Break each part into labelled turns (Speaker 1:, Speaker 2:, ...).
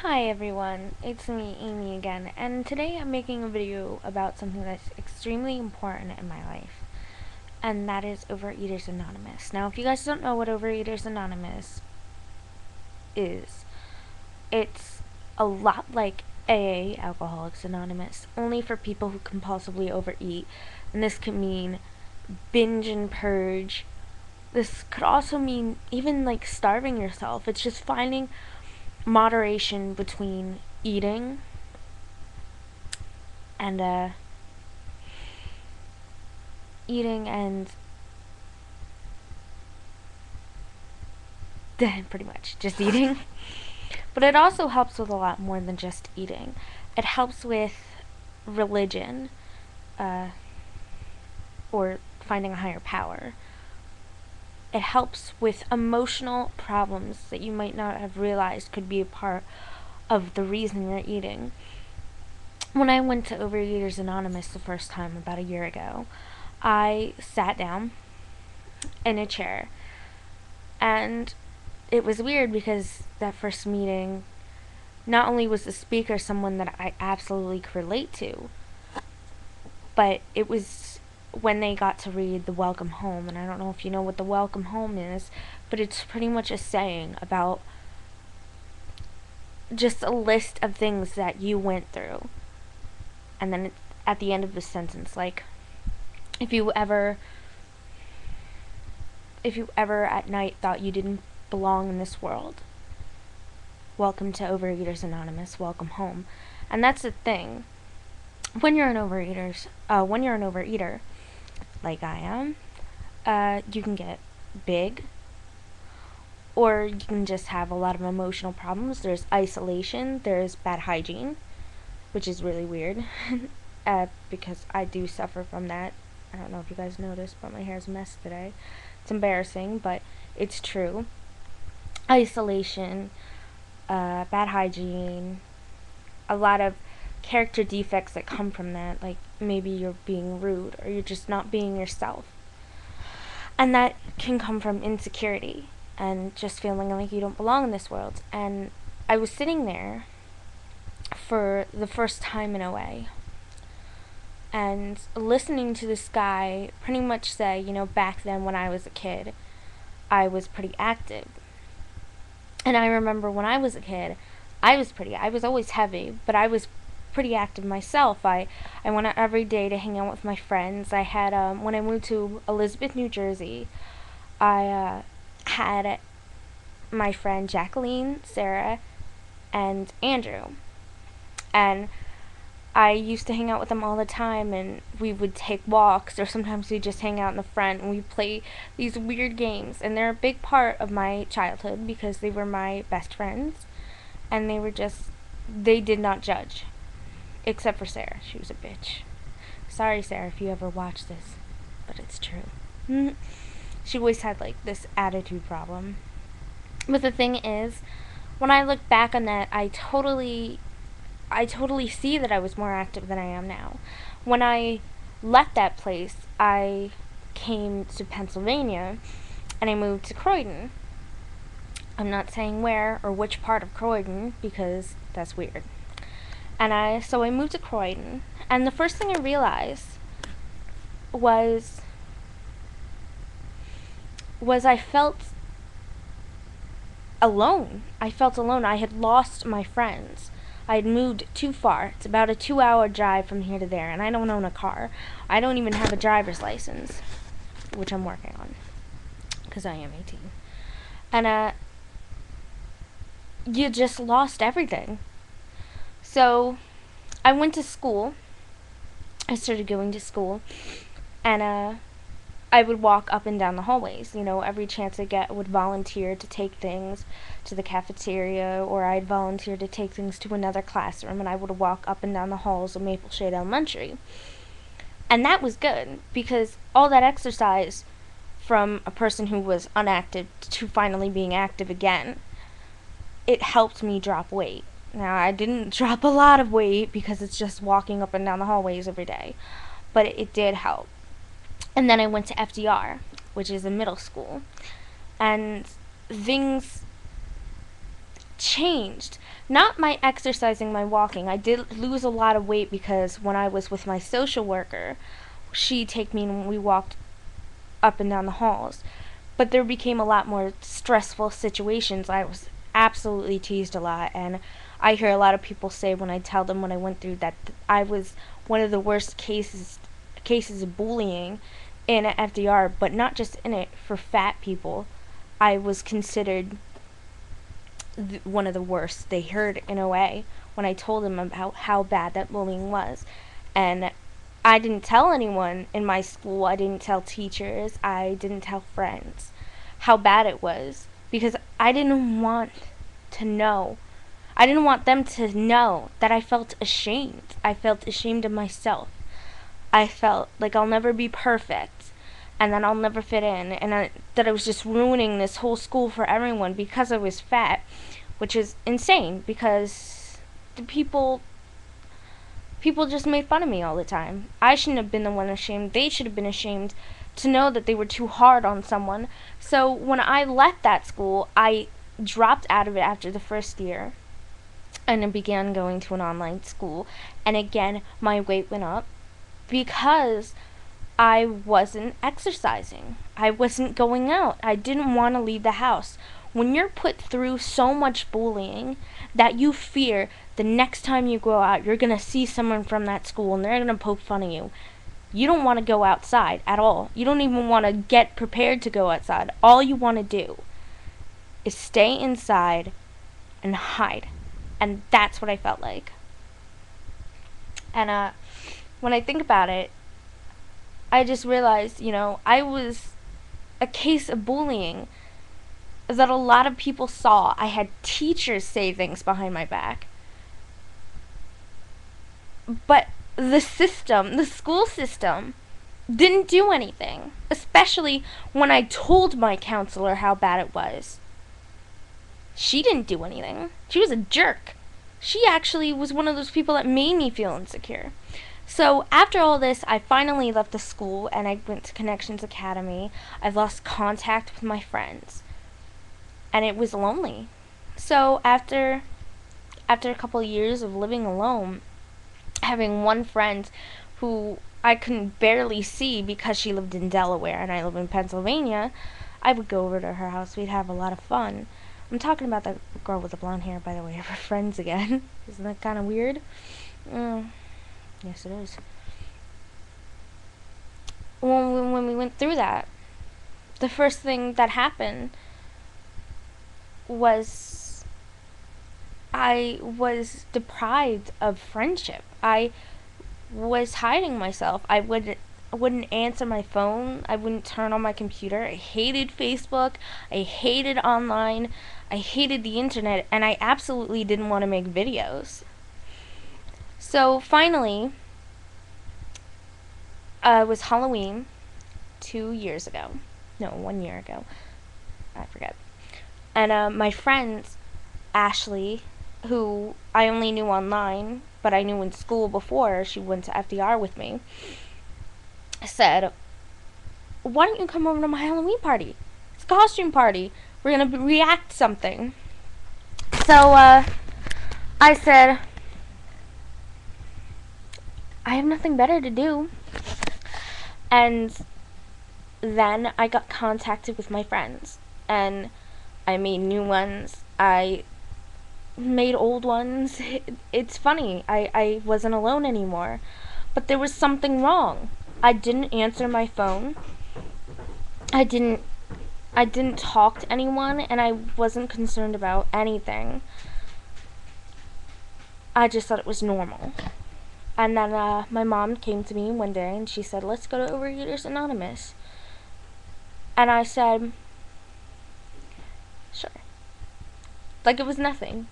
Speaker 1: Hi everyone, it's me, Amy again, and today I'm making a video about something that's extremely important in my life, and that is Overeaters Anonymous. Now, if you guys don't know what Overeaters Anonymous is, it's a lot like AA, Alcoholics Anonymous, only for people who compulsively overeat, and this could mean binge and purge. This could also mean even like starving yourself. It's just finding moderation between eating and eating and pretty much just eating. But it also helps with a lot more than just eating. It helps with religion, uh, or finding a higher power. It helps with emotional problems that you might not have realized could be a part of the reason you're eating. When I went to Overeaters Anonymous the first time about a year ago, I sat down in a chair, and it was weird because that first meeting, not only was the speaker someone that I absolutely could relate to, but it was when they got to read the Welcome Home, and I don't know if you know what the Welcome Home is, but it's pretty much a saying about just a list of things that you went through, and then at the end of the sentence, like, if you ever at night thought you didn't belong in this world, welcome to Overeaters Anonymous, welcome home. And that's the thing. When you're an overeater, like I am, you can get big, or you can just have a lot of emotional problems. There's isolation, there's bad hygiene, which is really weird, because I do suffer from that. I don't know if you guys noticed, but my hair's a mess today. It's embarrassing, but it's true. Isolation, bad hygiene, a lot of character defects that come from that, like maybe you're being rude or you're just not being yourself. And that can come from insecurity and just feeling like you don't belong in this world. And I was sitting there for the first time in OA and listening to this guy pretty much say, back then when I was a kid, I was pretty active. And I remember when I was a kid, I was always heavy, but I was pretty active myself. I went out every day to hang out with my friends. I had, when I moved to Elizabeth, New Jersey, I had my friend Jacqueline, Sarah, and Andrew. And I used to hang out with them all the time, and we would take walks, or sometimes we'd just hang out in the front, and we'd play these weird games. And they're a big part of my childhood because they were my best friends, and they did not judge. Except for Sarah. She was a bitch. Sorry, Sarah, if you ever watch this, but it's true. She always had, like, this attitude problem. But the thing is, when I look back on that, I totally see that I was more active than I am now. When I left that place, I came to Pennsylvania, and I moved to Croydon. I'm not saying where or which part of Croydon, because that's weird. And so I moved to Croydon, and the first thing I realized was I felt alone. I felt alone. I had lost my friends. I had moved too far. It's about a 2-hour drive from here to there, and I don't own a car. I don't even have a driver's license, which I'm working on, because I am 18. And you just lost everything. So I went to school. I started going to school, and I would walk up and down the hallways. Every chance I get, I would volunteer to take things to the cafeteria, or I'd volunteer to take things to another classroom, and I would walk up and down the halls of Maple Shade Elementary. And that was good, because all that exercise from a person who was inactive to finally being active again, it helped me drop weight. Now, I didn't drop a lot of weight because it's just walking up and down the hallways every day, but it did help. And then I went to FDR, which is a middle school, and things changed. Not my exercising, my walking. I did lose a lot of weight because when I was with my social worker, she'd take me and we walked up and down the halls. But there became a lot more stressful situations. I was absolutely teased a lot, and I hear a lot of people say when I tell them what I went through that I was one of the worst cases of bullying in FDR, but not just in it for fat people. I was considered one of the worst. They heard in OA when I told them about how bad that bullying was, and I didn't tell anyone in my school. I didn't tell teachers. I didn't tell friends how bad it was because I didn't want to know. I didn't want them to know that I felt ashamed. I felt ashamed of myself. I felt like I'll never be perfect and that I'll never fit in, and that I was just ruining this whole school for everyone because I was fat, which is insane because the people just made fun of me all the time. I shouldn't have been the one ashamed. They should have been ashamed to know that they were too hard on someone. So when I left that school, I dropped out of it after the first year and I began going to an online school. And again, my weight went up because I wasn't exercising. I wasn't going out. I didn't want to leave the house. When you're put through so much bullying that you fear the next time you go out, you're going to see someone from that school and they're going to poke fun of you. You don't want to go outside at all. You don't even want to get prepared to go outside. All you want to do is stay inside and hide. And that's what I felt like. And when I think about it, I just realized, I was a case of bullying that a lot of people saw. I had teachers say things behind my back. But the school system, didn't do anything. Especially when I told my counselor how bad it was. She didn't do anything. She was a jerk. She actually was one of those people that made me feel insecure. So after all this, I finally left the school and I went to Connections Academy. I lost contact with my friends. And it was lonely. So after a couple of years of living alone, having one friend who I couldn't barely see because she lived in Delaware and I live in Pennsylvania, I would go over to her house. We'd have a lot of fun. I'm talking about the girl with the blonde hair, by the way, her friends again. Isn't that kind of weird? Yes, it is. When we went through that, the first thing that happened was I was deprived of friendship. I was hiding myself. I wouldn't answer my phone. I wouldn't turn on my computer. I hated Facebook. I hated online. I hated the internet, and I absolutely didn't want to make videos. So finally, it was Halloween 2 years ago. No, 1 year ago. I forget. And my friend, Ashley, who I only knew online, but I knew in school before she went to FDR with me, said, why don't you come over to my Halloween party? It's a costume party. We're going to react something. So, I said, I have nothing better to do. And then I got contacted with my friends. And I made new ones. I made old ones. It's funny. I wasn't alone anymore. But there was something wrong. I didn't answer my phone. I didn't talk to anyone, and I wasn't concerned about anything. I just thought it was normal. And then my mom came to me one day and she said, let's go to Overeaters Anonymous. And I said, sure. Like it was nothing.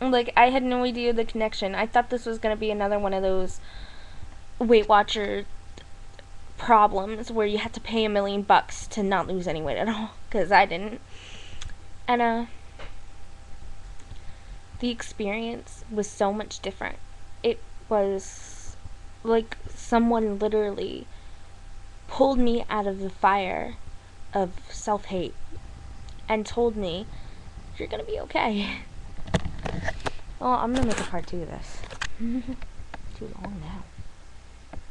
Speaker 1: Like I had no idea the connection. I thought this was going to be another one of those Weight Watcher problems where you had to pay $1 million to not lose any weight at all, because I didn't. And the experience was so much different. It was like someone literally pulled me out of the fire of self-hate and told me, you're gonna be okay. Oh, I'm gonna make a part 2 of this. Too long now.